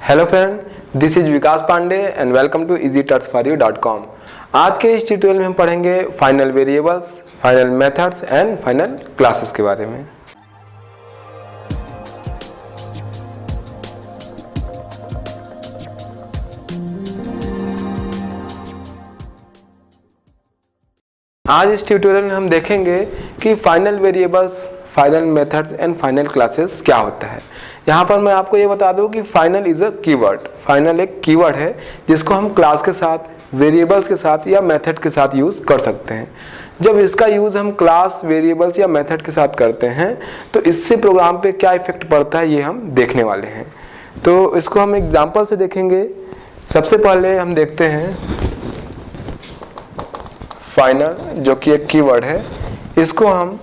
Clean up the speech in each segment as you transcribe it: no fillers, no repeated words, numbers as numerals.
Hello friend, this is Vikas Pandey and welcome to easytutsforyou.com। आज के इस ट्यूटोरियल में हम पढ़ेंगे final variables, final methods and final classes के बारे में। आज इस ट्यूटोरियल में हम देखेंगे कि final variables, final methods and final classes क्या होता है। यहाँ पर मैं आपको ये बता दूँ कि final is a keyword. Final एक कीवर्ड है जिसको हम क्लास के साथ, वेरिएबल्स के साथ या मेथड के साथ यूज़ कर सकते हैं। जब इसका यूज़ हम क्लास, वेरिएबल्स या मेथड के साथ करते हैं तो इससे प्रोग्राम पे क्या इफेक्ट पड़ता है ये हम देखने वाले हैं। तो इसको हम एग्जाम्पल से देखेंगे। सबसे पहले हम देखते हैं फाइनल, जो कि एक कीवर्ड है। इसको हम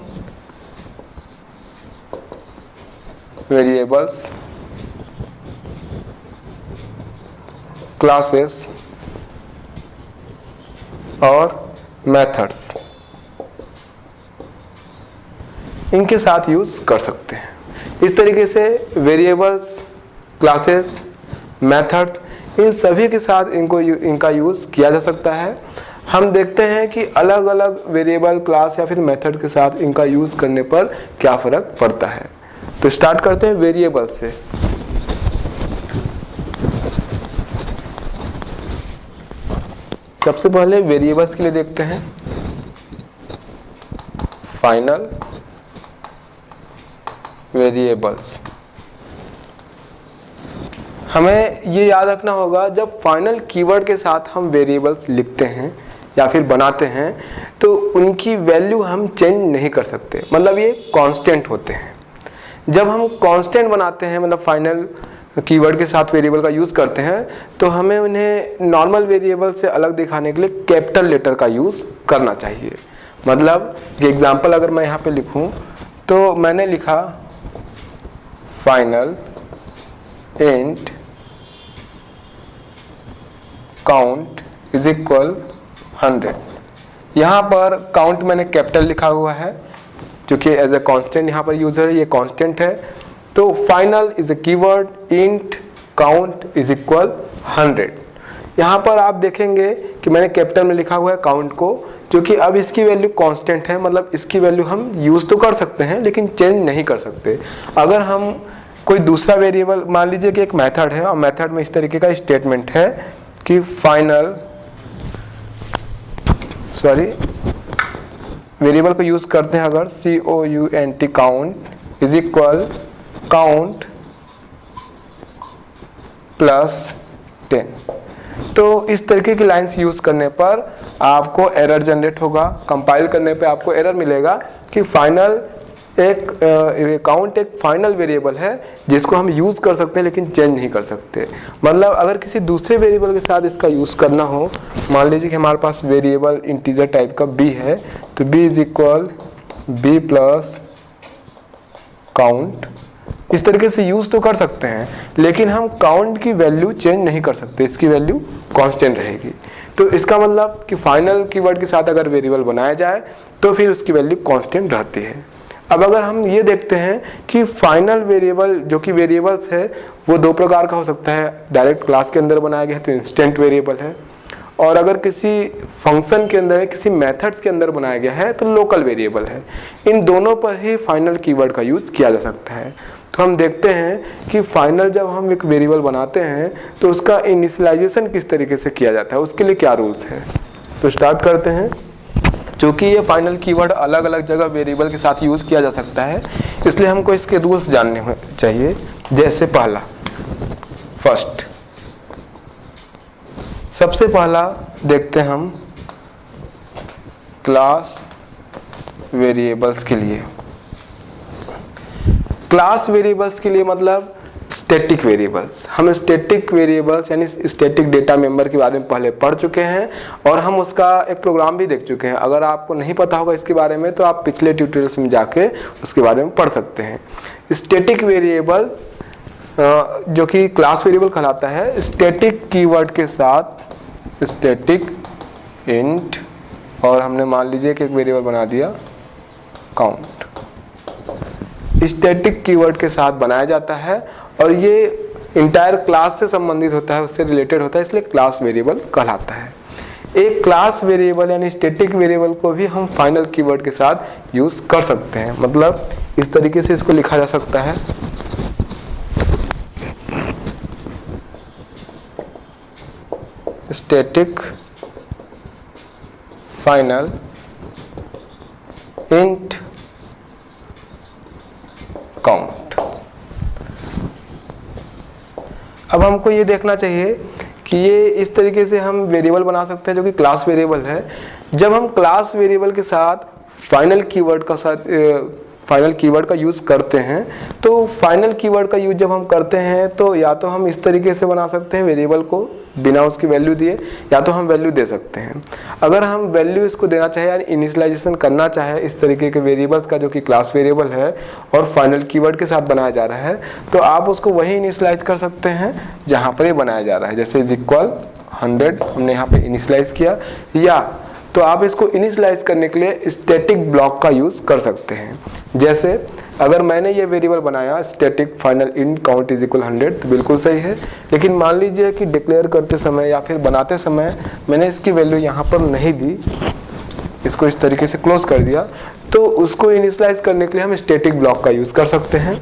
वेरिएबल्स, क्लासेस और मेथड्स इनके साथ यूज कर सकते हैं। इस तरीके से वेरिएबल्स, क्लासेस, मेथड्स इन सभी के साथ इनका यूज किया जा सकता है। हम देखते हैं कि अलग अलग वेरिएबल, क्लास या फिर मेथड के साथ इनका यूज करने पर क्या फर्क पड़ता है। तो स्टार्ट करते हैं वेरिएबल से। सबसे पहले वेरिएबल्स के लिए देखते हैं फाइनल वेरिएबल्स। हमें ये याद रखना होगा, जब फाइनल कीवर्ड के साथ हम वेरिएबल्स लिखते हैं या फिर बनाते हैं तो उनकी वैल्यू हम चेंज नहीं कर सकते, मतलब ये कांस्टेंट होते हैं। जब हम कांस्टेंट बनाते हैं, मतलब फाइनल कीवर्ड के साथ वेरिएबल का यूज़ करते हैं, तो हमें उन्हें नॉर्मल वेरिएबल से अलग दिखाने के लिए कैपिटल लेटर का यूज़ करना चाहिए। मतलब एग्जांपल अगर मैं यहाँ पे लिखूँ तो मैंने लिखा final int count is equal 100। यहाँ पर काउंट मैंने कैपिटल लिखा हुआ है जो कि एज ए कांस्टेंट यहाँ पर यूज है, ये कांस्टेंट है। तो final is a keyword, int count is equal 100। यहाँ पर आप देखेंगे कि मैंने कैपिटल में लिखा हुआ है काउंट को, जो कि अब इसकी वैल्यू कांस्टेंट है, मतलब इसकी वैल्यू हम यूज तो कर सकते हैं लेकिन चेंज नहीं कर सकते। अगर हम कोई दूसरा वेरिएबल, मान लीजिए कि एक मेथड है और मेथड में इस तरीके का स्टेटमेंट है कि फाइनल, वेरिएबल को यूज करते हैं अगर COUNT count is equal count plus 10, तो इस तरीके की लाइंस यूज करने पर आपको एरर जनरेट होगा। कंपाइल करने पे आपको एरर मिलेगा कि फाइनल काउंट एक फाइनल वेरिएबल है जिसको हम यूज कर सकते हैं लेकिन चेंज नहीं कर सकते। मतलब अगर किसी दूसरे वेरिएबल के साथ इसका यूज करना हो, मान लीजिए कि हमारे पास वेरिएबल इंटीजर टाइप का b है, तो b is equal b plus count, इस तरीके से यूज तो कर सकते हैं लेकिन हम काउंट की वैल्यू चेंज नहीं कर सकते, इसकी वैल्यू कांस्टेंट रहेगी। तो इसका मतलब कि फाइनल कीवर्ड के साथ अगर वेरिएबल बनाया जाए तो फिर उसकी वैल्यू कांस्टेंट रहती है। अब अगर हम ये देखते हैं कि फाइनल वेरिएबल, जो कि वेरिएबल्स है, वो दो प्रकार का हो सकता है। डायरेक्ट क्लास के अंदर बनाया गया है तो इंस्टेंट वेरिएबल है, और अगर किसी फंक्शन के अंदर, किसी मेथड्स के अंदर बनाया गया है तो लोकल वेरिएबल है। इन दोनों पर ही फाइनल कीवर्ड का यूज किया जा सकता है। तो हम देखते हैं कि फाइनल, जब हम एक वेरिएबल बनाते हैं तो उसका इनिशियलाइजेशन किस तरीके से किया जाता है, उसके लिए क्या रूल्स है। तो स्टार्ट करते हैं। चूँकि ये फाइनल कीवर्ड अलग अलग जगह वेरिएबल के साथ यूज़ किया जा सकता है, इसलिए हमको इसके रूल्स जानने चाहिए। जैसे पहला, फर्स्ट, सबसे पहला देखते हैं हम क्लास वेरिएबल्स के लिए। क्लास वेरिएबल्स के लिए मतलब स्टैटिक वेरिएबल्स। हम स्टैटिक वेरिएबल्स यानी स्टैटिक डेटा मेंबर के बारे में पहले पढ़ चुके हैं और हम उसका एक प्रोग्राम भी देख चुके हैं। अगर आपको नहीं पता होगा इसके बारे में तो आप पिछले ट्यूटोरियल्स में जाके उसके बारे में पढ़ सकते हैं। स्टैटिक वेरिएबल, जो कि क्लास वेरिएबल कहलाता है, स्टैटिक कीवर्ड के साथ स्टैटिक इंट, और हमने मान लीजिए कि एक वेरिएबल बना दिया काउंट, स्टैटिक कीवर्ड के साथ बनाया जाता है। और ये इंटायर क्लास से संबंधित होता है, उससे रिलेटेड होता है, इसलिए क्लास वेरिएबल कहलाता है। एक क्लास वेरिएबल यानी स्टैटिक वेरिएबल को भी हम फाइनल कीवर्ड के साथ यूज कर सकते हैं। मतलब इस तरीके से इसको लिखा जा सकता है, स्टैटिक फाइनल इंट काउंट। अब हमको ये देखना चाहिए कि ये इस तरीके से हम वेरिएबल बना सकते हैं जो कि क्लास वेरिएबल है। जब हम क्लास वेरिएबल के साथ फाइनल कीवर्ड का यूज़ करते हैं, तो फाइनल कीवर्ड का यूज जब हम करते हैं तो या तो हम इस तरीके से बना सकते हैं वेरिएबल को बिना उसकी वैल्यू दिए, या तो हम वैल्यू दे सकते हैं। अगर हम वैल्यू इसको देना चाहे यानी इनिशियलाइजेशन करना चाहे इस तरीके के वेरिएबल्स का जो कि क्लास वेरिएबल है और फाइनल कीवर्ड के साथ बनाया जा रहा है, तो आप उसको वही इनिशियलाइज कर सकते हैं जहाँ पर ये बनाया जा रहा है। जैसे इज इक्वल 100 हमने यहाँ पे इनिशियलाइज किया, या तो आप इसको इनिशियलाइज करने के लिए स्टैटिक ब्लॉक का यूज़ कर सकते हैं। जैसे अगर मैंने ये वेरिएबल बनाया static final int count is equal 100 तो बिल्कुल सही है, लेकिन मान लीजिए कि डिक्लेयर करते समय या फिर बनाते समय मैंने इसकी वैल्यू यहाँ पर नहीं दी, इसको इस तरीके से क्लोज कर दिया, तो उसको इनिशियलाइज करने के लिए हम स्टैटिक ब्लॉक का यूज़ कर सकते हैं।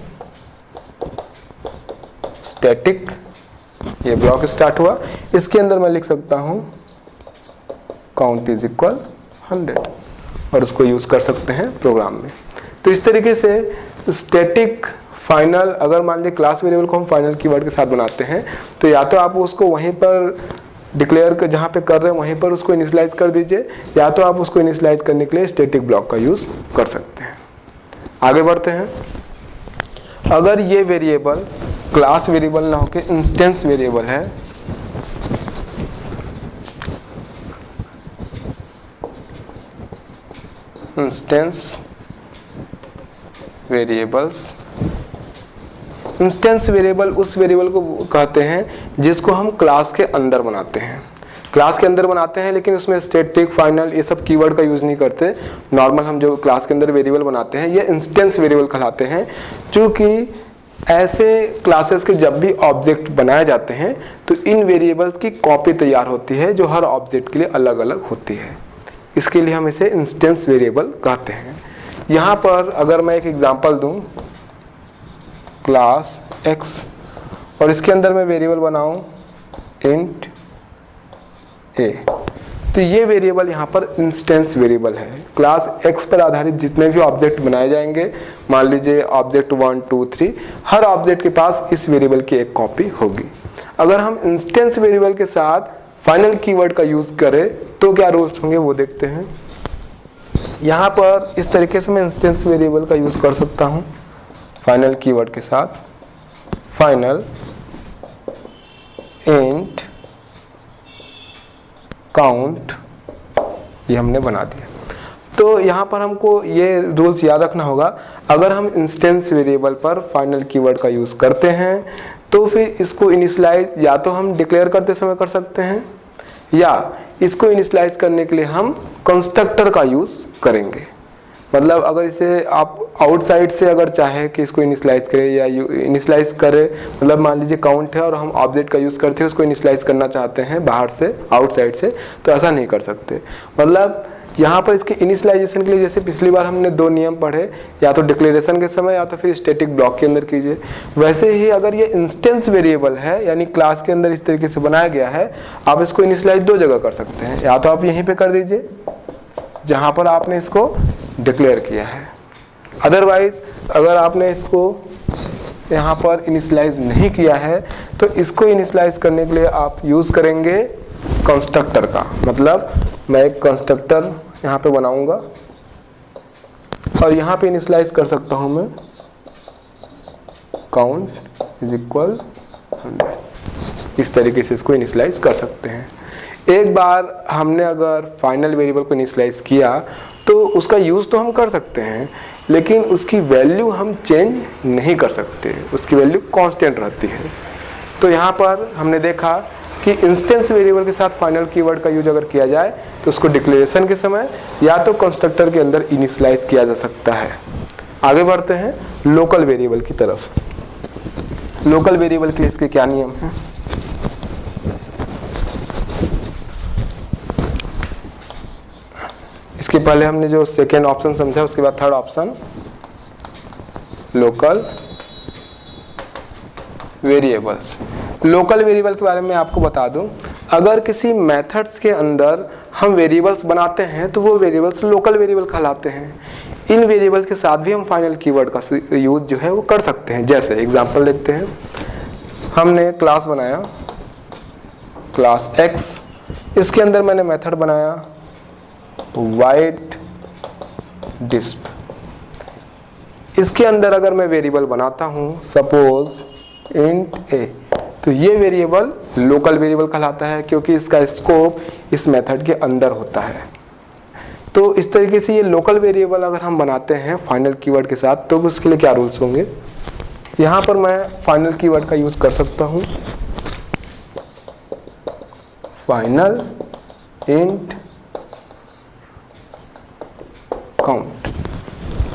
स्टैटिक ये ब्लॉक स्टार्ट हुआ, इसके अंदर मैं लिख सकता हूँ काउंट इज इक्वल 100 और उसको यूज़ कर सकते हैं प्रोग्राम में। तो इस तरीके से स्टैटिक फाइनल, अगर मान लीजिए क्लास वेरिएबल को हम फाइनल कीवर्ड के साथ बनाते हैं तो या तो आप उसको वहीं पर डिक्लेयर कर जहाँ पे कर रहे हैं वहीं पर उसको इनिशियलाइज कर दीजिए, या तो आप उसको इनिशियलाइज करने के लिए स्टैटिक ब्लॉक का यूज़ कर सकते हैं। आगे बढ़ते हैं। अगर ये वेरिएबल क्लास वेरिएबल ना होकर इंस्टेंस वेरिएबल है, इंस्टेंस वेरिएबल्स, इंस्टेंस वेरिएबल उस वेरिएबल को कहते हैं जिसको हम क्लास के अंदर बनाते हैं। क्लास के अंदर बनाते हैं लेकिन उसमें स्टैटिक फाइनल ये सब कीवर्ड का यूज़ नहीं करते। नॉर्मल हम जो क्लास के अंदर वेरिएबल बनाते हैं ये इंस्टेंस वेरिएबल कहलाते हैं, क्योंकि ऐसे क्लासेस के जब भी ऑब्जेक्ट बनाए जाते हैं तो इन वेरिएबल्स की कॉपी तैयार होती है जो हर ऑब्जेक्ट के लिए अलग अलग होती है, इसके लिए हम इसे इंस्टेंस वेरिएबल कहते हैं। यहाँ पर अगर मैं एक एग्जांपल दूं क्लास x और इसके अंदर मैं वेरिएबल बनाऊं इंट a, तो ये वेरिएबल यहाँ पर इंस्टेंस वेरिएबल है। क्लास x पर आधारित जितने भी ऑब्जेक्ट बनाए जाएंगे, मान लीजिए ऑब्जेक्ट 1 2 3, हर ऑब्जेक्ट के पास इस वेरिएबल की एक कॉपी होगी। अगर हम इंस्टेंस वेरिएबल के साथ फाइनल कीवर्ड का यूज़ करें तो क्या रूल्स होंगे वो देखते हैं। यहाँ पर इस तरीके से मैं इंस्टेंस वेरिएबल का यूज़ कर सकता हूँ फाइनल कीवर्ड के साथ, फाइनल इंट काउंट, ये हमने बना दिया। तो यहाँ पर हमको ये रूल्स याद रखना होगा, अगर हम इंस्टेंस वेरिएबल पर फाइनल कीवर्ड का यूज़ करते हैं तो फिर इसको इनिशियलाइज या तो हम डिक्लेयर करते समय कर सकते हैं, या इसको इनिशियलाइज करने के लिए हम कंस्ट्रक्टर का यूज़ करेंगे। मतलब अगर इसे आप आउटसाइड से अगर चाहे कि इसको इनिशियलाइज करें या इनिशियलाइज करें, मतलब मान लीजिए काउंट है और हम ऑब्जेक्ट का यूज़ करते हैं, उसको इनिशियलाइज करना चाहते हैं बाहर से आउटसाइड से, तो ऐसा नहीं कर सकते। मतलब यहाँ पर इसके इनिशियलाइजेशन के लिए जैसे पिछली बार हमने 2 नियम पढ़े, या तो डिक्लेरेशन के समय या तो फिर स्टैटिक ब्लॉक के अंदर कीजिए, वैसे ही अगर ये इंस्टेंस वेरिएबल है यानी क्लास के अंदर इस तरीके से बनाया गया है, आप इसको इनिशियलाइज 2 जगह कर सकते हैं। या तो आप यहीं पे कर दीजिए जहाँ पर आपने इसको डिक्लेयर किया है, अदरवाइज अगर आपने इसको यहाँ पर इनिशियलाइज नहीं किया है तो इसको इनिशियलाइज करने के लिए आप यूज़ करेंगे कंस्ट्रक्टर का। मतलब मैं एक कंस्ट्रक्टर यहाँ पे बनाऊंगा और यहाँ पे इनिशियलाइज कर सकता हूँ मैं काउंट इज इक्वल 100। इस तरीके से इसको इनिशियलाइज कर सकते हैं। एक बार हमने अगर फाइनल वेरिएबल को इनिशियलाइज किया तो उसका यूज़ तो हम कर सकते हैं, लेकिन उसकी वैल्यू हम चेंज नहीं कर सकते, उसकी वैल्यू कांस्टेंट रहती है। तो यहाँ पर हमने देखा कि इंस्टेंस वेरिएबल के साथ फाइनल कीवर्ड का यूज अगर किया जाए तो उसको डिक्लेरेशन के समय या तो कंस्ट्रक्टर के अंदर इनिशियलाइज किया जा सकता है। आगे बढ़ते हैं लोकल वेरिएबल की तरफ। लोकल वेरिएबल के लिए इसके क्या नियम हैं? इसके पहले हमने जो सेकेंड ऑप्शन समझा, उसके बाद third option local variables. Local variable के बारे में आपको बता दूं, अगर किसी मेथड्स के अंदर हम वेरिएबल्स बनाते हैं तो वो वेरिएबल्स लोकल वेरिएबल कहलाते हैं। इन वेरिएबल्स के साथ भी हम फाइनल कीवर्ड का यूज जो है वो कर सकते हैं। जैसे एग्जांपल देखते हैं, हमने क्लास बनाया क्लास x, इसके अंदर मैंने मेथड बनाया वाइट डिस्प। इसके अंदर अगर मैं वेरिएबल बनाता हूं सपोज इंट a, तो ये वेरिएबल लोकल वेरिएबल कहलाता है क्योंकि इसका स्कोप इस मेथड के अंदर होता है। तो इस तरीके से ये लोकल वेरिएबल अगर हम बनाते हैं फाइनल कीवर्ड के साथ तो उसके लिए क्या रूल्स होंगे। यहाँ पर मैं फाइनल कीवर्ड का यूज कर सकता हूँ, final int count.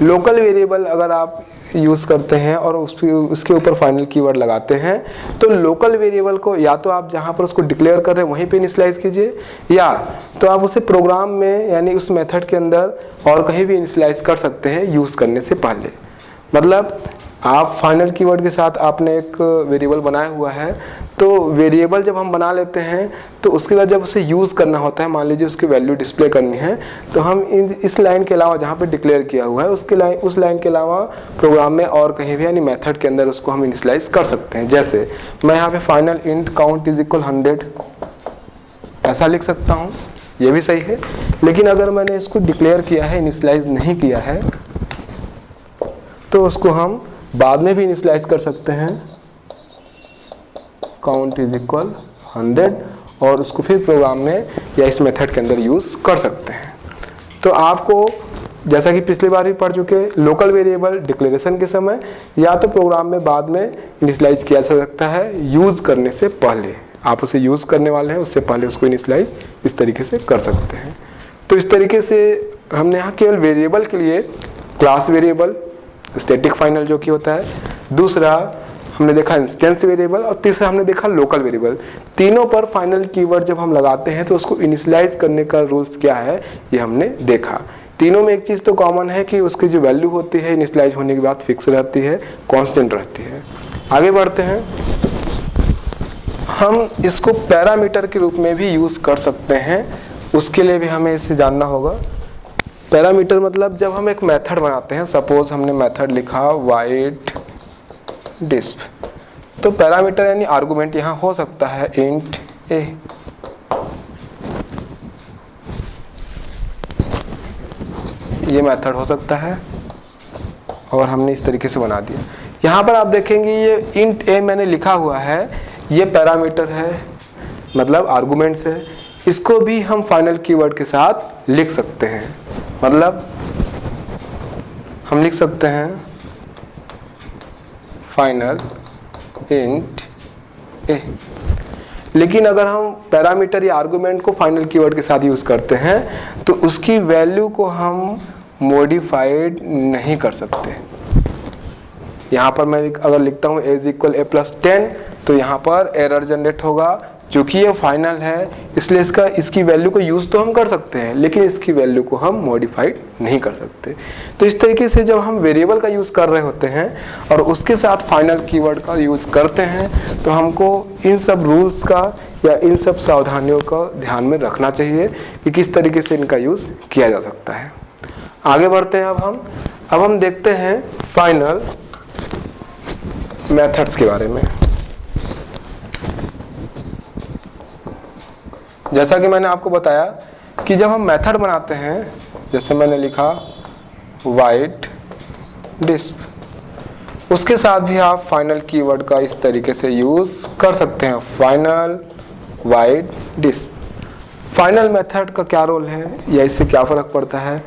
Local variable अगर आप यूज करते हैं और उसके ऊपर फाइनल कीवर्ड लगाते हैं तो लोकल वेरिएबल को या तो आप जहां पर उसको डिक्लेयर कर रहे हैं वहीं पे इनिशियलाइज कीजिए, या तो आप उसे प्रोग्राम में यानी उस मेथड के अंदर और कहीं भी इनिशियलाइज कर सकते हैं यूज करने से पहले। मतलब आप फाइनल कीवर्ड के साथ आपने एक वेरिएबल बनाया हुआ है, तो वेरिएबल जब हम बना लेते हैं तो उसके बाद जब उसे यूज़ करना होता है, मान लीजिए उसकी वैल्यू डिस्प्ले करनी है, तो हम इस लाइन के अलावा जहाँ पे डिक्लेयर किया हुआ है उस लाइन के अलावा प्रोग्राम में और कहीं भी यानी मेथड के अंदर उसको हम इनिशियलाइज कर सकते हैं। जैसे मैं यहाँ पे final int count is equal 100 ऐसा लिख सकता हूँ, ये भी सही है। लेकिन अगर मैंने इसको डिक्लेयर किया है, इनिशियलाइज नहीं किया है, तो उसको हम बाद में भी इनिशियलाइज कर सकते हैं काउंट इज इक्वल 100 और उसको फिर प्रोग्राम में या इस मेथड के अंदर यूज कर सकते हैं। तो आपको जैसा कि पिछली बार भी पढ़ चुके, लोकल वेरिएबल डिक्लेरेशन के समय या तो प्रोग्राम में बाद में इनिशियलाइज किया जा सकता है, यूज करने से पहले आप उसे यूज करने वाले हैं उससे पहले उसको इनिशियलाइज इस तरीके से कर सकते हैं। तो इस तरीके से हमने यहाँ केवल वेरिएबल के लिए क्लास वेरिएबल, स्टैटिक फाइनल जो कि होता है, दूसरा हमने देखा इंस्टेंस वेरिएबल और तीसरा हमने देखा लोकल वेरिएबल। तीनों पर फाइनल कीवर्ड जब हम लगाते हैं तो उसको इनिशियलाइज करने का रूल्स क्या है ये हमने देखा। तीनों में एक चीज़ तो कॉमन है कि उसकी जो वैल्यू होती है इनिशियलाइज होने के बाद फिक्स रहती है, कांस्टेंट रहती है। आगे बढ़ते हैं, हम इसको पैरामीटर के रूप में भी यूज़ कर सकते हैं, उसके लिए भी हमें इसे जानना होगा। पैरामीटर मतलब जब हम एक मेथड बनाते हैं, सपोज हमने मेथड लिखा वाइट डिस्प, तो पैरामीटर यानी आर्गुमेंट यहाँ हो सकता है इंट ए। ये मेथड हो सकता है और हमने इस तरीके से बना दिया। यहाँ पर आप देखेंगे ये इंट ए मैंने लिखा हुआ है, ये पैरामीटर है मतलब आर्गुमेंट्स है। इसको भी हम फाइनल कीवर्ड के साथ लिख सकते हैं, मतलब हम लिख सकते हैं फाइनल इंट ए। लेकिन अगर हम पैरामीटर या आर्गुमेंट को फाइनल कीवर्ड के साथ यूज करते हैं तो उसकी वैल्यू को हम मॉडिफाइड नहीं कर सकते। यहाँ पर मैं अगर लिखता हूँ a इक्वल a प्लस 10 तो यहाँ पर एरर जनरेट होगा, क्योंकि ये फाइनल है इसलिए इसकी वैल्यू को यूज़ तो हम कर सकते हैं लेकिन इसकी वैल्यू को हम मॉडिफाइड नहीं कर सकते। तो इस तरीके से जब हम वेरिएबल का यूज़ कर रहे होते हैं और उसके साथ फाइनल कीवर्ड का यूज़ करते हैं तो हमको इन सब रूल्स का या इन सब सावधानियों का ध्यान में रखना चाहिए कि किस तरीके से इनका यूज़ किया जा सकता है। आगे बढ़ते हैं, अब हम देखते हैं फाइनल मेथड्स के बारे में। जैसा कि मैंने आपको बताया कि जब हम मेथड बनाते हैं, जैसे मैंने लिखा वाइट डिस्प, उसके साथ भी आप फाइनल कीवर्ड का इस तरीके से यूज़ कर सकते हैं, फाइनल वाइट डिस्प। फाइनल मेथड का क्या रोल है या इससे क्या फ़र्क पड़ता है?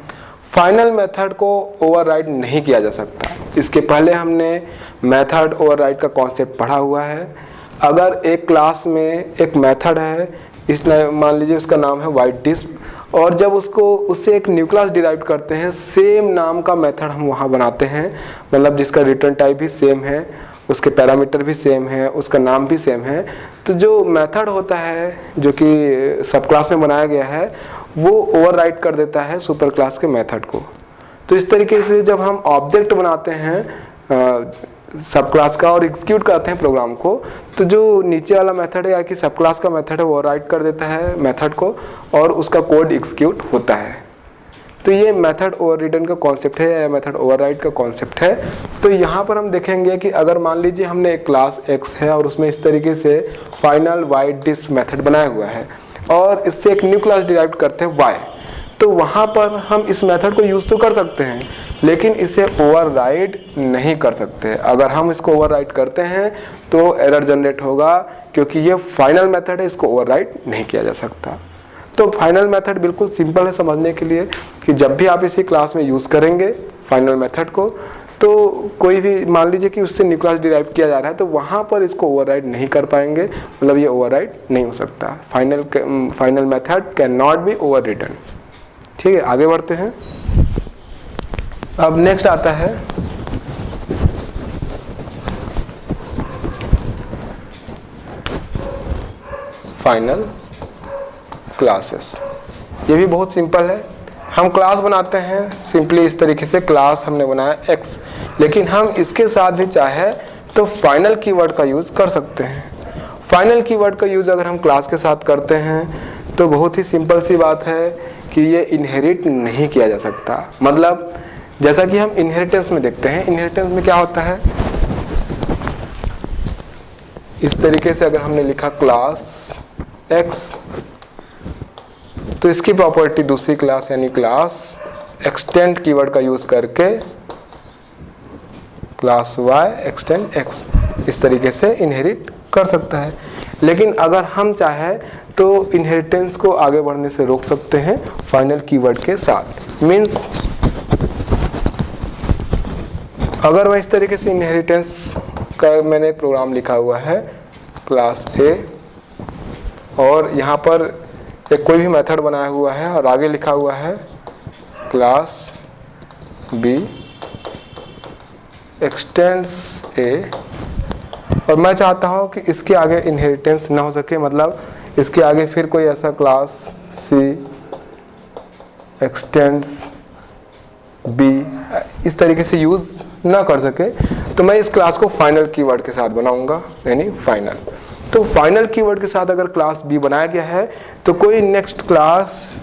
फाइनल मेथड को ओवरराइड नहीं किया जा सकता। इसके पहले हमने मेथड ओवरराइड का कॉन्सेप्ट पढ़ा हुआ है। अगर एक क्लास में एक मेथड है, इसमें मान लीजिए उसका नाम है वाइट डिस्प, और जब उससे एक न्यू क्लास डिराइव करते हैं, सेम नाम का मेथड हम वहाँ बनाते हैं, मतलब जिसका रिटर्न टाइप भी सेम है, उसके पैरामीटर भी सेम है, उसका नाम भी सेम है, तो जो मेथड होता है जो कि सब क्लास में बनाया गया है वो ओवरराइड कर देता है सुपर क्लास के मेथड को। तो इस तरीके से जब हम ऑब्जेक्ट बनाते हैं सब क्लास का और एग्जीक्यूट करते हैं प्रोग्राम को, तो जो नीचे वाला मेथड है या कि सब क्लास का मेथड है वो ओवरराइड कर देता है मेथड को और उसका कोड एग्जीक्यूट होता है। तो ये मेथड ओवररिडन का कॉन्सेप्ट है या मेथड ओवरराइड का कॉन्सेप्ट है। तो यहाँ पर हम देखेंगे कि अगर मान लीजिए हमने एक क्लास x है और उसमें इस तरीके से फाइनल वाइड डिस्ट मेथड बनाया हुआ है और इससे एक न्यू क्लास डिराइव करते हैं y, तो वहाँ पर हम इस मेथड को यूज़ तो कर सकते हैं लेकिन इसे ओवरराइड नहीं कर सकते। अगर हम इसको ओवरराइड करते हैं तो एरर जनरेट होगा क्योंकि ये फाइनल मेथड है, इसको ओवरराइड नहीं किया जा सकता। तो फाइनल मेथड बिल्कुल सिंपल है समझने के लिए कि जब भी आप इसी क्लास में यूज़ करेंगे फाइनल मेथड को, तो कोई भी मान लीजिए कि उससे न्यू क्लास डिराइव किया जा रहा है तो वहाँ पर इसको ओवरराइड नहीं कर पाएंगे, मतलब ये ओवरराइड नहीं हो सकता। Final method can not be overridden. ठीक है, आगे बढ़ते हैं। अब नेक्स्ट आता है फाइनल क्लासेस। ये भी बहुत सिंपल है। हम क्लास बनाते हैं सिंपली इस तरीके से, क्लास हमने बनाया x, लेकिन हम इसके साथ भी चाहे तो फाइनल कीवर्ड का यूज़ कर सकते हैं। फाइनल कीवर्ड का यूज़ अगर हम क्लास के साथ करते हैं तो बहुत ही सिंपल सी बात है कि ये इनहेरिट नहीं किया जा सकता। मतलब जैसा कि हम इनहेरिटेंस में देखते हैं, इनहेरिटेंस में क्या होता है, इस तरीके से अगर हमने लिखा क्लास x तो इसकी प्रॉपर्टी दूसरी क्लास यानी क्लास एक्सटेंड कीवर्ड का यूज करके क्लास y एक्सटेंड x इस तरीके से इनहेरिट कर सकता है। लेकिन अगर हम चाहे तो इनहेरिटेंस को आगे बढ़ने से रोक सकते हैं फाइनल कीवर्ड के साथ। मींस अगर मैं इस तरीके से इनहेरिटेंस का मैंने एक प्रोग्राम लिखा हुआ है क्लास A और यहाँ पर एक कोई भी मेथड बनाया हुआ है और आगे लिखा हुआ है क्लास B एक्सटेंड्स A, और मैं चाहता हूँ कि इसके आगे इनहेरिटेंस ना हो सके, मतलब इसके आगे फिर कोई ऐसा क्लास C एक्सटेंड्स B इस तरीके से यूज़ ना कर सके, तो मैं इस क्लास को फाइनल कीवर्ड के साथ बनाऊंगा यानी फाइनल। तो फाइनल कीवर्ड के साथ अगर क्लास B बनाया गया है तो कोई नेक्स्ट क्लास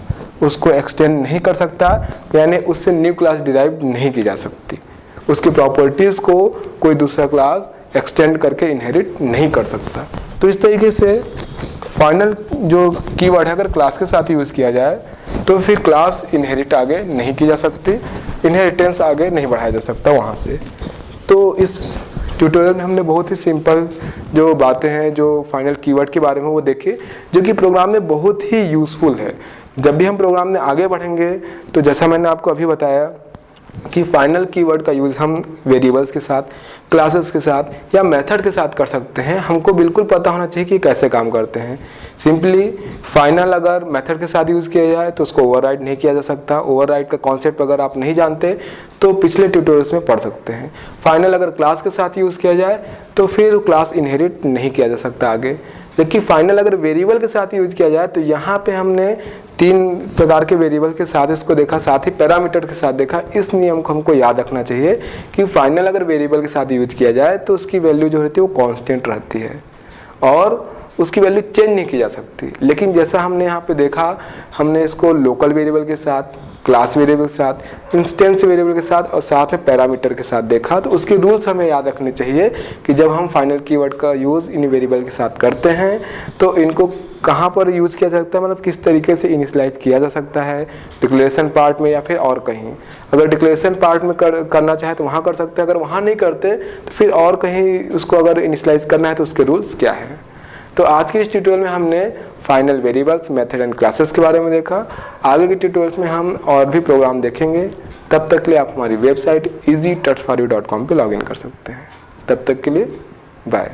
उसको एक्सटेंड नहीं कर सकता, यानी उससे न्यू क्लास डिराइव नहीं की जा सकती। उसकी प्रॉपर्टीज़ को कोई दूसरा क्लास एक्सटेंड करके इनहेरिट नहीं कर सकता। तो इस तरीके से फाइनल जो कीवर्ड है अगर क्लास के साथ यूज़ किया जाए तो फिर क्लास इनहेरिट आगे नहीं की जा सकती, इनहेरिटेंस आगे नहीं बढ़ाया जा सकता वहाँ से। तो इस ट्यूटोरियल में हमने बहुत ही सिंपल जो बातें हैं जो फाइनल कीवर्ड के बारे में वो देखे, जो कि प्रोग्राम में बहुत ही यूज़फुल है। जब भी हम प्रोग्राम में आगे बढ़ेंगे तो जैसा मैंने आपको अभी बताया कि फाइनल कीवर्ड का यूज़ हम वेरिएबल्स के साथ, क्लासेस के साथ या मेथड के साथ कर सकते हैं। हमको बिल्कुल पता होना चाहिए कि कैसे काम करते हैं। सिंपली फाइनल अगर मेथड के साथ यूज़ किया जाए तो उसको ओवरराइड नहीं किया जा सकता। ओवरराइड का कॉन्सेप्ट अगर आप नहीं जानते तो पिछले ट्यूटोरियल्स में पढ़ सकते हैं। फाइनल अगर क्लास के साथ यूज़ किया जाए तो फिर क्लास इनहेरिट नहीं किया जा सकता आगे। जबकि फाइनल अगर वेरिएबल के साथ यूज़ किया जाए तो यहाँ पे हमने 3 प्रकार के वेरिएबल के साथ इसको देखा, साथ ही पैरामीटर के साथ देखा। इस नियम को हमको याद रखना चाहिए कि फाइनल अगर वेरिएबल के साथ यूज किया जाए तो उसकी वैल्यू जो रहती है वो कांस्टेंट रहती है और उसकी वैल्यू चेंज नहीं की जा सकती। लेकिन जैसा हमने यहाँ पे देखा, हमने इसको लोकल वेरिएबल के साथ, क्लास वेरिएबल के साथ, इंस्टेंस वेरिएबल के साथ और साथ में पैरामीटर के साथ देखा। तो उसके रूल्स हमें याद रखने चाहिए कि जब हम फाइनल कीवर्ड का यूज़ इन वेरिएबल के साथ करते हैं तो इनको कहाँ पर यूज़ किया जा सकता है, मतलब किस तरीके से इनिशियलाइज किया जा सकता है, डिक्लेरेशन पार्ट में या फिर और कहीं। अगर डिक्लेरेशन पार्ट में करना चाहे तो वहाँ कर सकते हैं, अगर वहाँ नहीं करते तो फिर और कहीं उसको अगर इनिशियलाइज करना है तो उसके रूल्स क्या है। तो आज के इस ट्यूटोरियल में हमने final variables, method and classes के बारे में देखा। आगे के ट्यूटोरियल्स में हम और भी प्रोग्राम देखेंगे। तब तक के लिए आप हमारी वेबसाइट easytouchforyou.com पे लॉगिन कर सकते हैं। तब तक के लिए बाय।